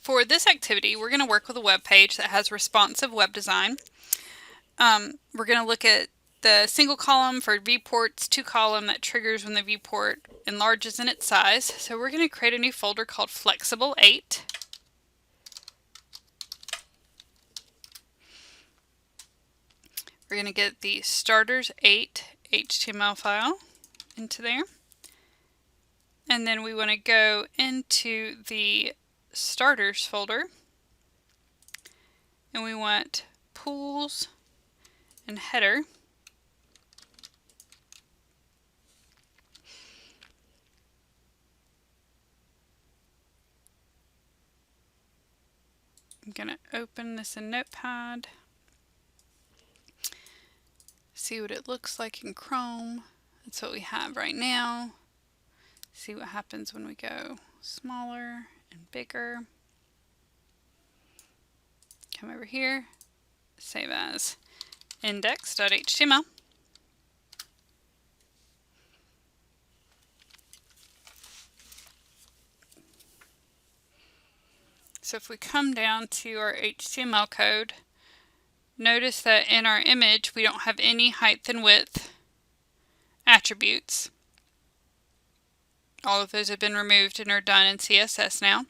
for this activity, we're going to work with a web page that has responsive web design. We're going to look at the single column for viewports, two column that triggers when the viewport enlarges in its size. So we're going to create a new folder called Flexible 8. We're going to get the starters 8 HTML file into there. And then we want to go into the starters folder. And we want pools and header. I'm going to open this in Notepad. See what it looks like in Chrome. That's what we have right now. See what happens when we go smaller and bigger. Come over here, save as index.html. So if we come down to our HTML code, notice that in our image we don't have any height and width attributes. All of those have been removed and are done in CSS now.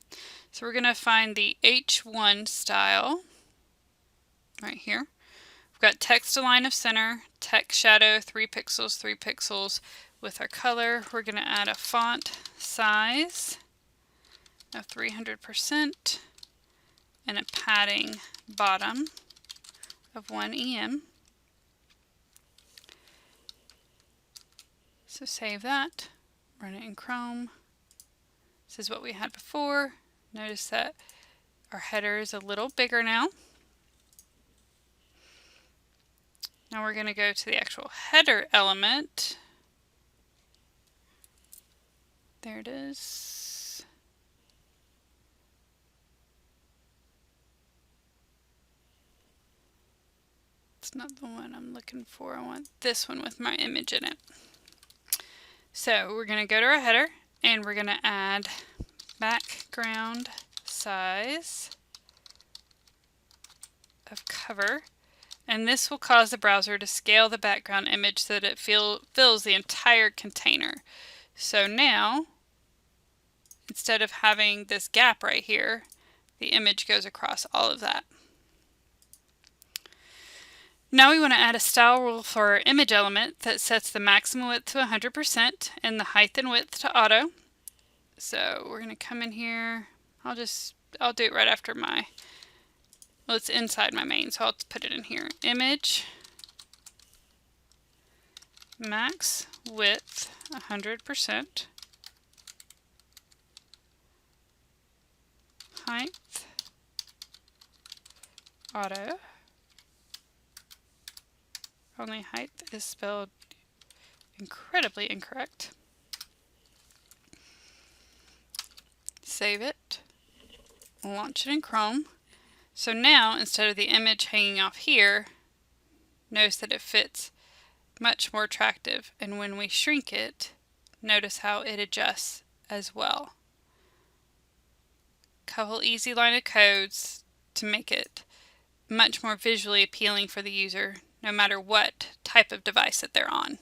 So we're going to find the H1 style right here. We've got text align of center, text shadow 3 pixels, 3 pixels. With our color, we're going to add a font size of 300% and a padding bottom of 1 EM. So save that, run it in Chrome. This is what we had before. Notice that our header is a little bigger now. Now we're going to go to the actual header element. There it is. It's not the one I'm looking for. I want this one with my image in it. So we're going to go to our header and we're going to add background size of cover, and this will cause the browser to scale the background image so that it fills the entire container. So now, instead of having this gap right here, the image goes across all of that. Now we want to add a style rule for our image element that sets the maximum width to 100% and the height and width to auto. So we're going to come in here. I'll do it right after well, it's inside my main, so I'll put it in here. Image max width 100%, height auto. Only height is spelled incredibly incorrect. Save it, launch it in Chrome. So now, instead of the image hanging off here, notice that it fits much more attractive. And when we shrink it, notice how it adjusts as well. Couple easy line of codes to make it much more visually appealing for the user, no matter what type of device that they're on.